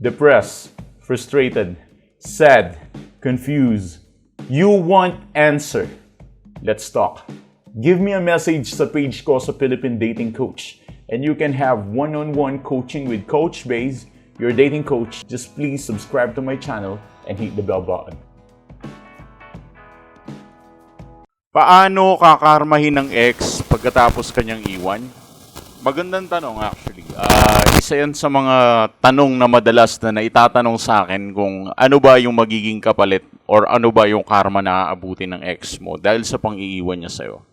depressed, frustrated, sad, confused. You want answer. Let's talk. Give me a message sa page ko sa Philippine Dating Coach and you can have one-on-one coaching with Coach Baze, your dating coach. Just please subscribe to my channel and hit the bell button. Paano kakarmahin ng ex pagkatapos kanyang iwan? Magandang tanong actually. Isa yan sa mga tanong na madalas na naitatanong sa akin kung ano ba yung magiging kapalit or ano ba yung karma na aabutin ng ex mo dahil sa pang-iiwan niya sa'yo.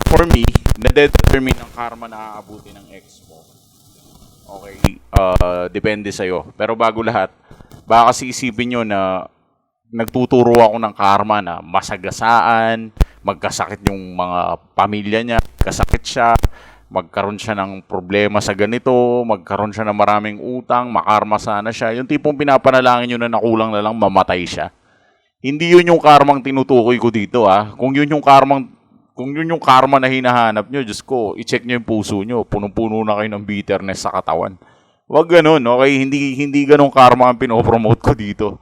For me, na-determine ang karma na aabutin ng ex mo. Okay, depende sa'yo. Pero bago lahat, baka kasi isipin nyo na nagtuturo ako ng karma na masagasaan, magkasakit yung mga pamilya niya, kasakit siya, magkaroon siya ng problema sa ganito, magkaroon siya ng maraming utang, makarma sana siya. Yung tipong pinapanalangin nyo na nakulang na lang mamatay siya. Hindi yun yung karmang tinutukoy ko dito Kung yun yung karma na hinahanap nyo, Diyos ko, i-check nyo yung puso nyo. Punong-puno na kayo ng bitterness sa katawan. Huwag ganun, okay? Hindi ganun karma ang pinopromote ko dito.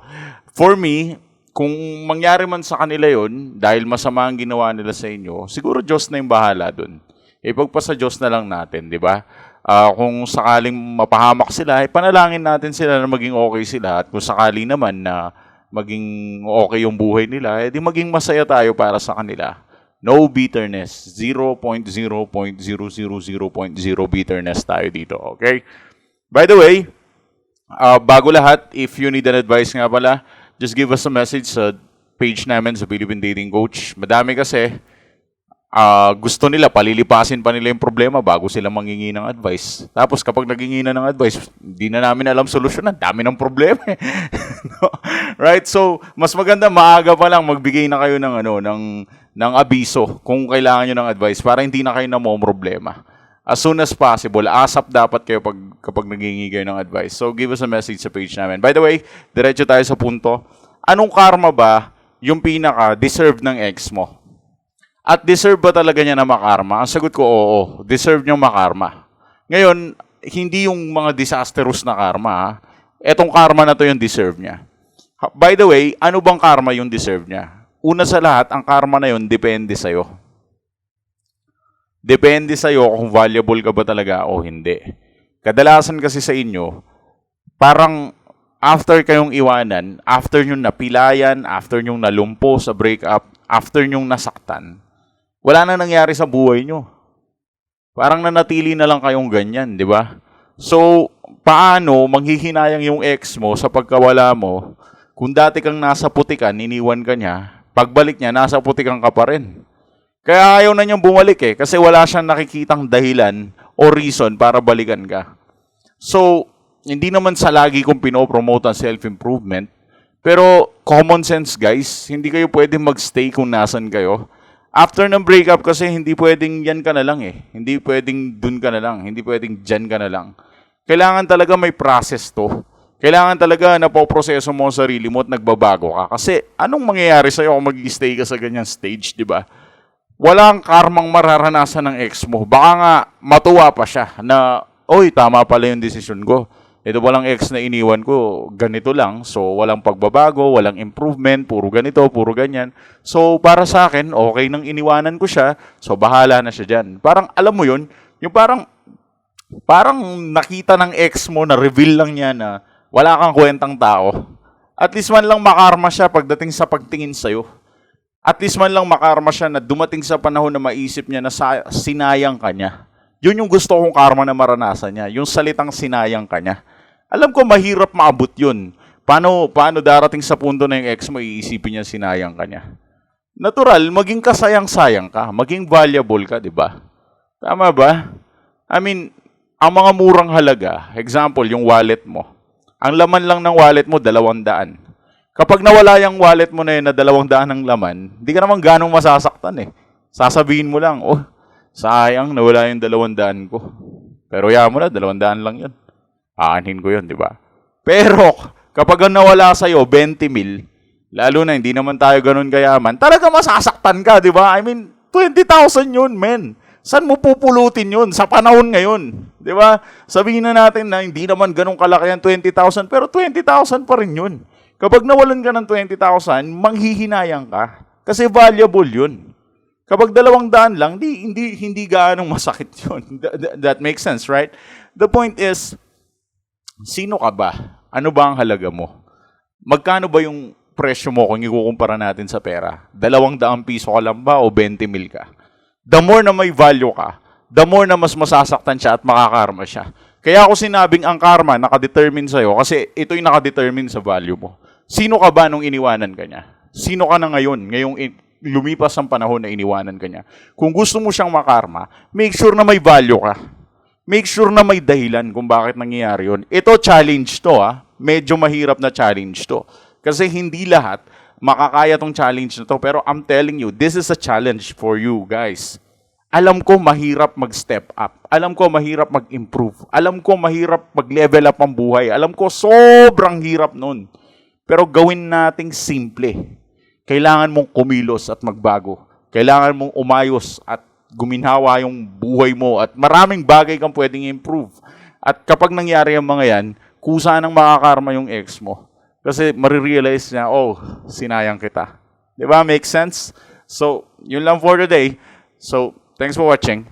For me, kung mangyari man sa kanila yon dahil masama ang ginawa nila sa inyo, siguro Diyos na yung bahala dun. Ipagpasa Diyos na lang natin, di ba? Kung sakaling mapahamak sila, panalangin natin sila na maging okay sila. At kung sakali naman na maging okay yung buhay nila, di maging masaya tayo para sa kanila. No bitterness. 0.0.000.0 bitterness tayo dito, okay? By the way, bago lahat, if you need an advice nga pala, just give us a message sa page namin sa Philippine Dating Coach. Madami kasi gusto nila, palilipasin pa nila yung problema bago sila mangingi ng advice. Tapos kapag nagingi na ng advice, hindi na namin alam solusyon. Dami ng problema. No? Right? So, mas maganda maaga pa lang magbigay na kayo ng abiso kung kailangan nyo ng advice para hindi na kayo problema. As soon as possible, ASAP dapat kayo kapag naghingi kayo ng advice. So, give us a message sa page namin. By the way, diretso tayo sa punto. Anong karma ba yung pinaka-deserve ng ex mo? At deserve ba talaga niya na makarma? Ang sagot ko, oo. Deserve niya makarma. Ngayon, hindi yung mga disastrous na karma. Etong karma na to yung deserve niya. By the way, ano bang karma yung deserve niya? Una sa lahat, ang karma na yun depende sa'yo. Depende sa'yo kung valuable ka ba talaga o hindi. Kadalasan kasi sa inyo, parang after kayong iwanan, after nyong napilayan, after nyong nalumpo sa breakup, after nyong nasaktan, wala na nangyari sa buhay nyo. Parang nanatili na lang kayong ganyan, di ba? So, paano manghihinayang yung ex mo sa pagkawala mo, kung dati kang nasa putikan, iniwan ka niya, pagbalik niya, nasa putikan ka pa rin. Kaya ayaw na niyang bumalik kasi wala siyang nakikitang dahilan o reason para balikan ka. So, hindi naman sa lagi kong pinopromote ang self-improvement, pero common sense guys, hindi kayo pwedeng magstay kung nasan kayo. After ng breakup kasi hindi pwedeng yan ka na lang Hindi pwedeng dun ka na lang, hindi pwedeng dyan ka na lang. Kailangan talaga may process to. Kailangan talaga na poproseso mo ang sarili mo at nagbabago ka. Kasi anong mangyayari sa'yo kung mag-stay ka sa ganyan stage, di ba? Walang karmang mararanasan ng ex mo. Baka nga matuwa pa siya na, oy, tama pala yung desisyon ko. Ito palang ex na iniwan ko, ganito lang. So, walang pagbabago, walang improvement, puro ganito, puro ganyan. So, para sa akin, okay nang iniwanan ko siya. So, bahala na siya dyan. Parang, alam mo yun, yung parang nakita ng ex mo, na reveal lang niya na wala kang kwentang tao. At least man lang makarma siya pagdating sa pagtingin sa'yo. At least man lang makarma siya na dumating sa panahon na maisip niya na sinayang ka niya. Yun yung gusto kong karma na maranasan niya. Yung salitang sinayang ka niya. Alam ko mahirap maabot yun. Paano darating sa punto na yung ex mo iisipin niya sinayang ka niya? Natural, maging kasayang-sayang ka. Maging valuable ka, di ba? Tama ba? I mean, ang mga murang halaga, example, yung wallet mo. Ang laman lang ng wallet mo, 200. Kapag nawala yung wallet mo na yun na 200 ng laman, hindi ka naman ganong masasaktan Sasabihin mo lang, oh, sayang, nawala yung 200 ko. Pero mo na, 200 lang yun. Aanhin ko yun, di ba? Pero, kapag nawala sa'yo, 20 mil, lalo na hindi naman tayo ganon kayaman, talaga masasaktan ka, di ba? I mean, 20,000 yun, men. Saan mo pupulutin yun sa panahon ngayon? Di ba? Sabihin na natin na hindi naman ganun kalaki ang 20,000, pero 20,000 pa rin yun. Kapag nawalan ka ng 20,000, manghihinayang ka. Kasi valuable yun. Kapag 200 lang, hindi gaanong masakit yun. That makes sense, right? The point is, sino ka ba? Ano ba ang halaga mo? Magkano ba yung presyo mo kung ikukumpara natin sa pera? 200 piso ka lang ba o 20 mil ka? The more na may value ka, the more na mas masasaktan siya at makakarma siya. Kaya ako sinabing ang karma nakadetermine sa'yo kasi ito'y nakadetermine sa value mo. Sino ka ba nung iniwanan ka niya? Sino ka na ngayon? Ngayong lumipas ang panahon na iniwanan ka niya. Kung gusto mo siyang makarma, make sure na may value ka. Make sure na may dahilan kung bakit nangyayari yun. Ito challenge to Medyo mahirap na challenge to. Kasi hindi lahat makakaya tong challenge na to. Pero I'm telling you, this is a challenge for you guys. Alam ko mahirap mag-step up. Alam ko mahirap mag-improve. Alam ko mahirap mag-level up ang buhay. Alam ko sobrang hirap nun. Pero gawin nating simple. Kailangan mong kumilos at magbago. Kailangan mong umayos at guminhawa yung buhay mo. At maraming bagay kang pwedeng improve. At kapag nangyari ang mga yan, kusa nang makakarma yung ex mo. Kasi marirealize niya, sinayang kita. Diba? Make sense? So, yun lang for today. So, thanks for watching.